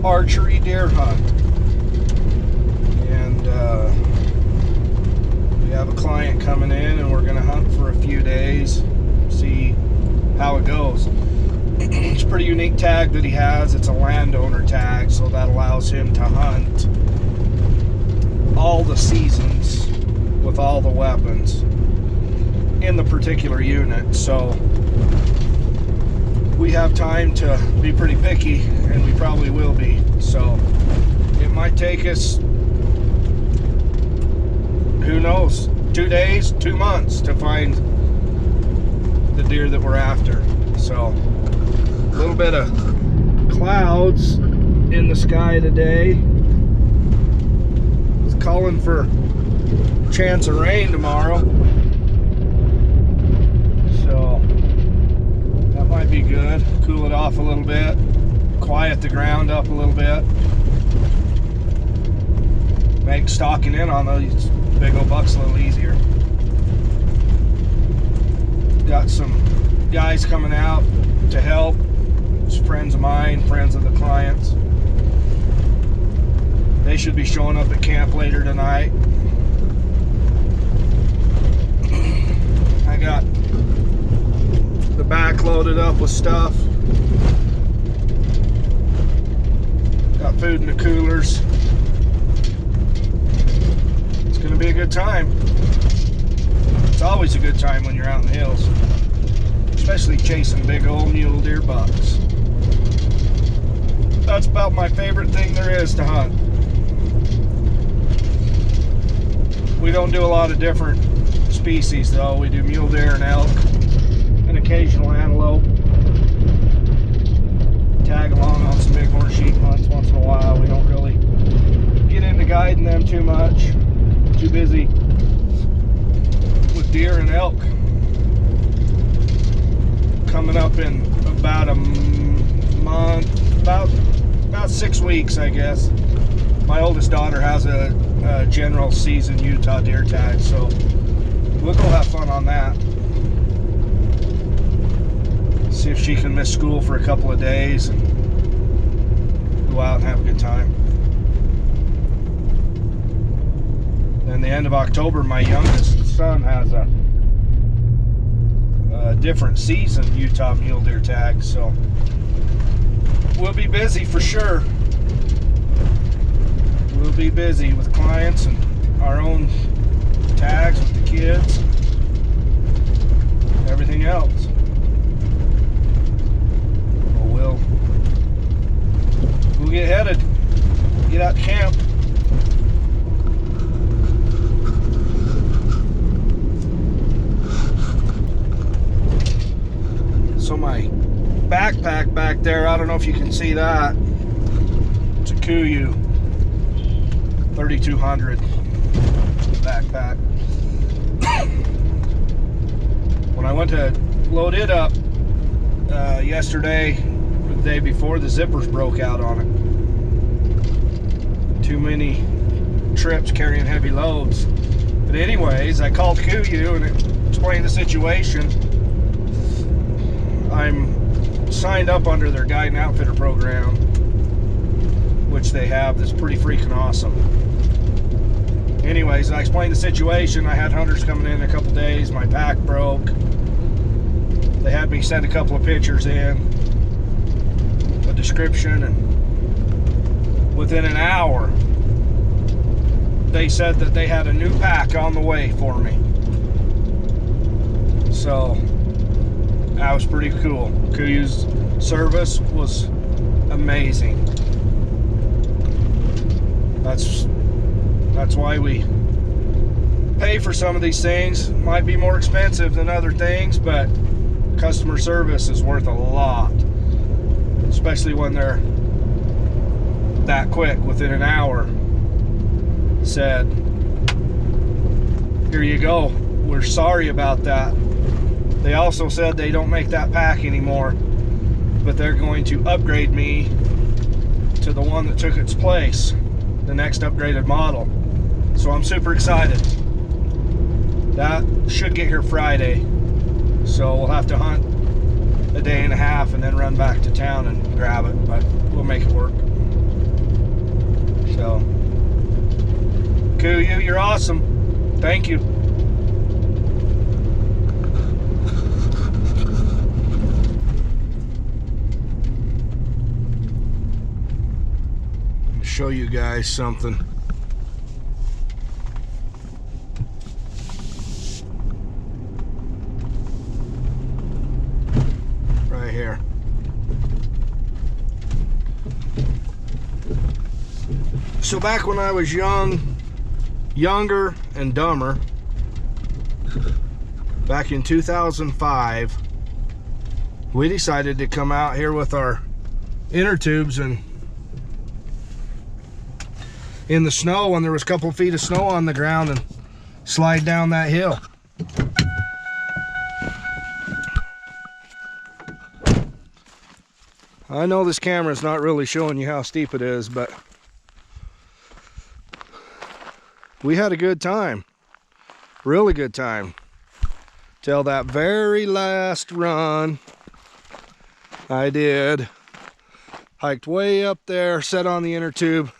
archery deer hunt. And we have a client coming in and we're going to hunt for a few days, see how it goes. It's a pretty unique tag that he has. It's a landowner tag, so that allows him to hunt all the seasons with all the weapons in the particular unit. So we have time to be pretty picky, and we probably will be. So it might take us, who knows, 2 days, 2 months to find the deer that we're after. So a little bit of clouds in the sky today. It's calling for a chance of rain tomorrow. So that might be good. Cool it off a little bit. Quiet the ground up a little bit. Make stalking in on those big old bucks a little easier. Got some guys coming out to help. It's friends of mine, friends of the clients. They should be showing up at camp later tonight. I got the back loaded up with stuff. Got food in the coolers. It's gonna be a good time. It's always a good time when you're out in the hills, especially chasing big old mule deer bucks. That's about my favorite thing there is to hunt. We don't do a lot of different species though. We do mule deer and elk and occasional antelope. Tag along on some bighorn sheep hunts once in a while. We don't really get into guiding them too much. Too busy with deer and elk. Coming up in about a month, about 6 weeks, I guess. My oldest daughter has a general season Utah deer tag, so we'll go have fun on that. See if she can miss school for a couple of days and go out and have a good time. Then the end of October, my youngest son has a different season Utah mule deer tag, so we'll be busy for sure. We'll be busy with clients and our own tags with the kids, everything else. We'll get headed, get out to camp. So my backpack back there, I don't know if you can see that. It's a Kuyu 3200 backpack. When I went to load it up yesterday, the day before, the zippers broke out on it. Too many trips carrying heavy loads. But anyways, I called Kuyu and explained the situation. I'm signed up under their guide and outfitter program, which they have, that's pretty freaking awesome. Anyways, I explained the situation. I had hunters coming in a couple days. My pack broke. They had me send a couple of pictures in, a description, and within an hour, they said that they had a new pack on the way for me. So that was pretty cool. Kuyu's service was amazing. That's why we pay for some of these things. Might be more expensive than other things, but customer service is worth a lot, especially when they're that quick. Within an hour, said, here you go, we're sorry about that. They also said they don't make that pack anymore, but they're going to upgrade me to the one that took its place, the next upgraded model. So I'm super excited. That should get here Friday, so we'll have to hunt a day and a half and then run back to town and grab it, but we'll make it work. So, Kuyu, you're awesome. Thank you. Let me show you guys something. Right here. So back when I was younger and dumber, back in 2005, we decided to come out here with our inner tubes and in the snow when there was a couple feet of snow on the ground and slide down that hill. I know this camera's not really showing you how steep it is, but we had a good time, really good time, till that very last run I did. Hiked way up there, set on the inner tube,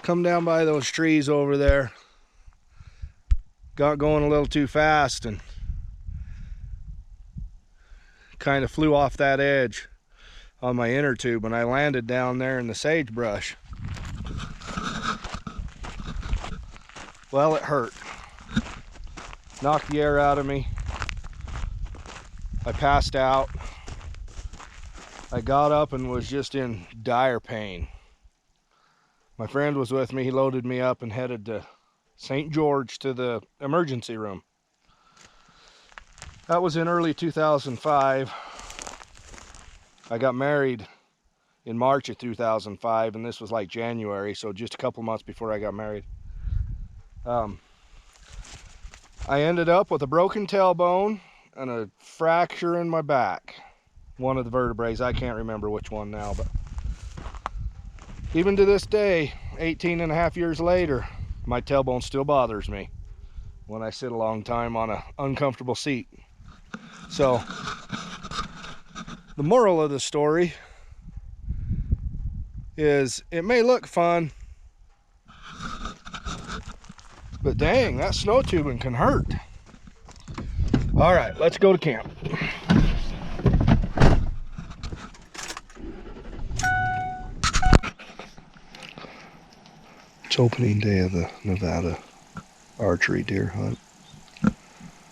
come down by those trees over there, got going a little too fast and kind of flew off that edge on my inner tube, and I landed down there in the sagebrush. Well, it hurt. Knocked the air out of me. I passed out. I got up and was just in dire pain. My friend was with me. He loaded me up and headed to St. George to the emergency room. That was in early 2005. I got married in March of 2005, and this was like January, so just a couple months before I got married. I ended up with a broken tailbone and a fracture in my back. One of the vertebrae, I can't remember which one now, but even to this day, 18 and a half years later, my tailbone still bothers me when I sit a long time on an uncomfortable seat. So, the moral of the story is it may look fun, but dang, that snow tubing can hurt. All right, let's go to camp. It's opening day of the Nevada archery deer hunt.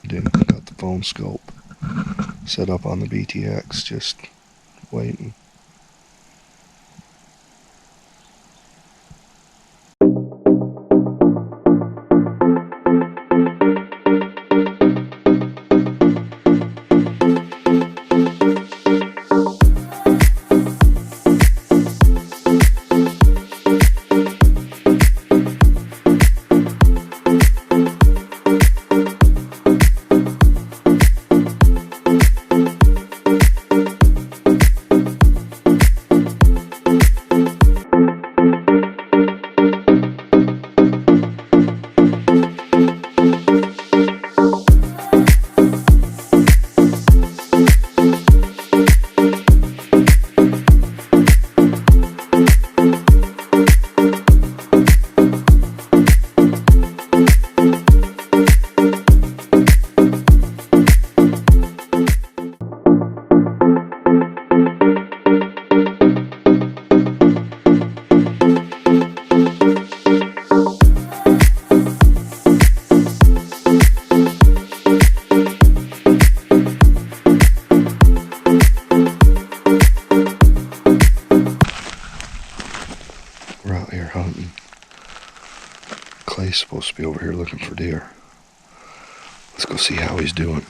Got the foam scope set up on the BTX, just waiting. Clay's supposed to be over here looking for deer. Let's go see how he's doing.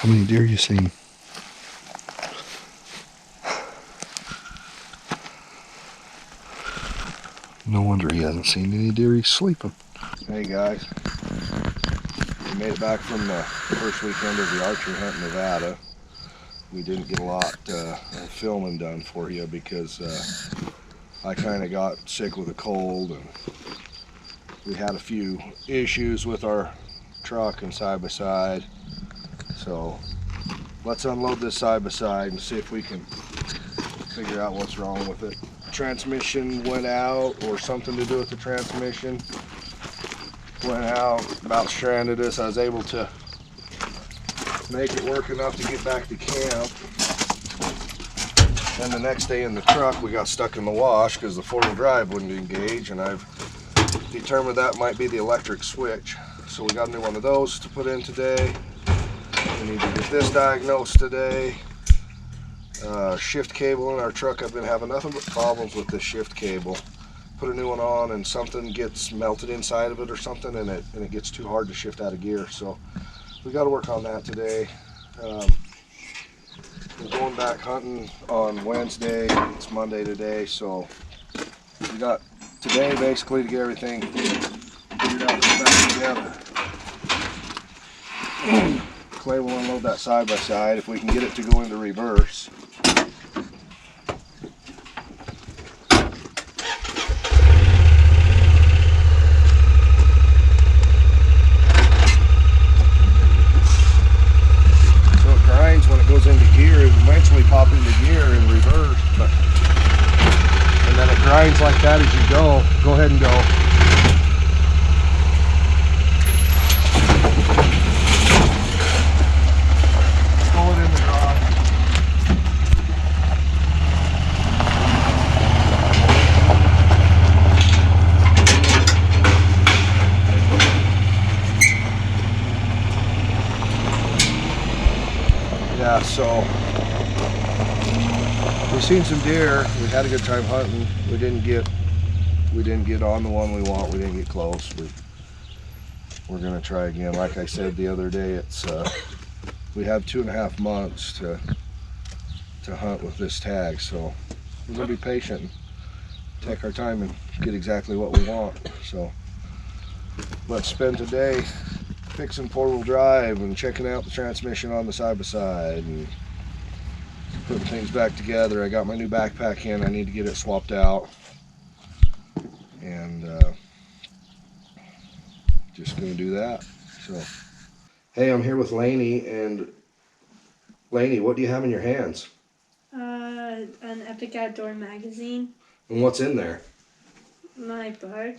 How many deer you seen? No wonder he hasn't seen any deer. He's sleeping. Hey guys, made it back from the first weekend of the archery hunt in Nevada. We didn't get a lot of filming done for you because I kind of got sick with a cold, and we had a few issues with our truck and side-by-side. So let's unload this side-by-side and see if we can figure out what's wrong with it. Transmission went out, or something to do with the transmission went out, about stranded us. I was able to make it work enough to get back to camp. Then the next day in the truck we got stuck in the wash because the four-wheel drive wouldn't engage, and I've determined that might be the electric switch. So we got a new one of those to put in today. We need to get this diagnosed today. Shift cable in our truck, I've been having nothing but problems with this shift cable. Put a new one on and something gets melted inside of it or something, and it gets too hard to shift out of gear. So we got to work on that today. We're going back hunting on Wednesday. It's Monday today, so we got today basically to get everything figured out and back together. Clay will unload that side by side if we can get it to go into reverse. When it goes into gear, it eventually pop into gear in reverse, and then it grinds like that as you go. Go ahead and go. Pull it in the garage. Yeah, so we've seen some deer. We had a good time hunting. We didn't get on the one we want. We didn't get close. We're gonna try again. Like I said the other day, it's we have 2.5 months to hunt with this tag, so we're gonna be patient and take our time and get exactly what we want. So let's spend today fixing four-wheel drive and checking out the transmission on the side-by-side and putting things back together. I got my new backpack in. I need to get it swapped out, and just gonna do that. So hey, I'm here with Laynee, and Laynee, what do you have in your hands? An Epic Outdoor magazine. And what's in there? My book.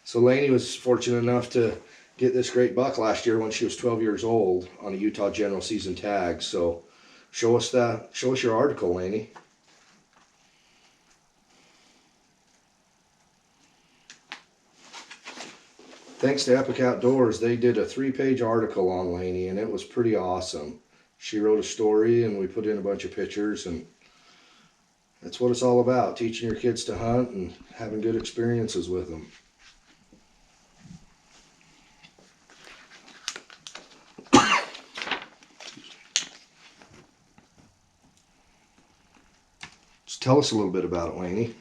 So Laynee was fortunate enough to get this great buck last year when she was 12 years old on a Utah General season tag. So show us your article, Laynee. Thanks to Epic Outdoors, they did a 3-page article on Laynee, and it was pretty awesome. She wrote a story, and we put in a bunch of pictures, and that's what it's all about, teaching your kids to hunt and having good experiences with them. Tell us a little bit about it, Laynee.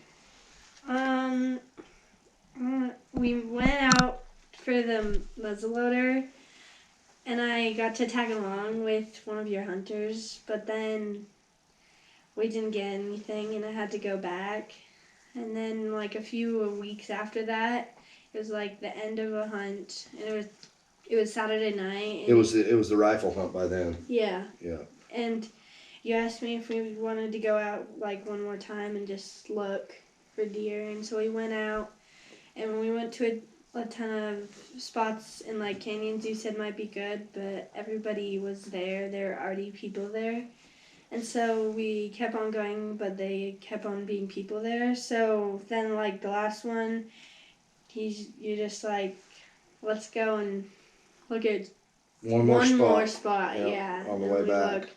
We went out for the muzzleloader, and I got to tag along with one of your hunters, but then we didn't get anything, and I had to go back. And then, like a few weeks after that, it was like the end of a hunt, and it was Saturday night. It was the rifle hunt by then. Yeah. Yeah. And you asked me if we wanted to go out like one more time and just look for deer, and so we went out, and we went to a ton of spots in like canyons you said might be good, but everybody was there. There were already people there, and so we kept on going, but they kept on being people there. So then like the last one, you're just like, let's go and look at one more spot. Yeah. On the way back. Look,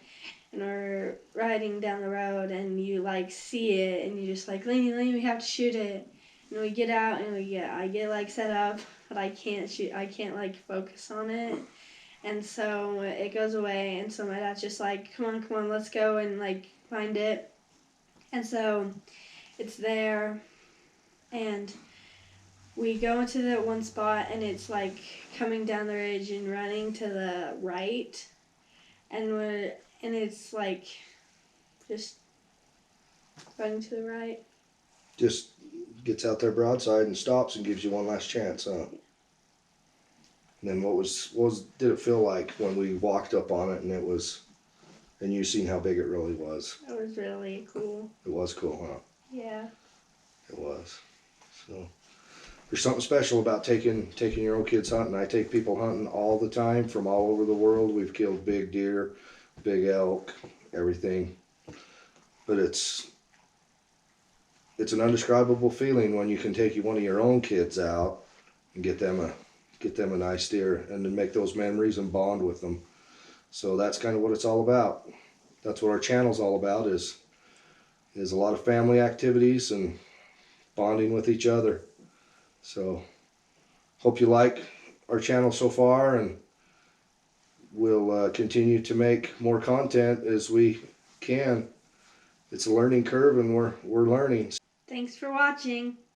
and we're riding down the road, and you like see it, and you're just like, Laynee, we have to shoot it. And we get out, and I get like set up, but I can't shoot. I can't like focus on it, and so it goes away. And so my dad's just like, come on, let's go and like find it. And so it's there, and we go into that one spot and it's like coming down the ridge and running to the right, and it's like just running to the right. Just gets out there broadside and stops and gives you one last chance, huh? And then what did it feel like when we walked up on it and you seen how big it really was? That was really cool. It was cool, huh? Yeah. It was. So there's something special about taking your own kids hunting. I take people hunting all the time from all over the world. We've killed big deer, big elk, everything. But it's an indescribable feeling when you can take one of your own kids out and get them a nice deer and then make those memories and bond with them. So that's kind of what it's all about. That's what our channel's all about is a lot of family activities and bonding with each other. So hope you like our channel so far, and we'll continue to make more content as we can. It's a learning curve and we're learning. Thanks for watching.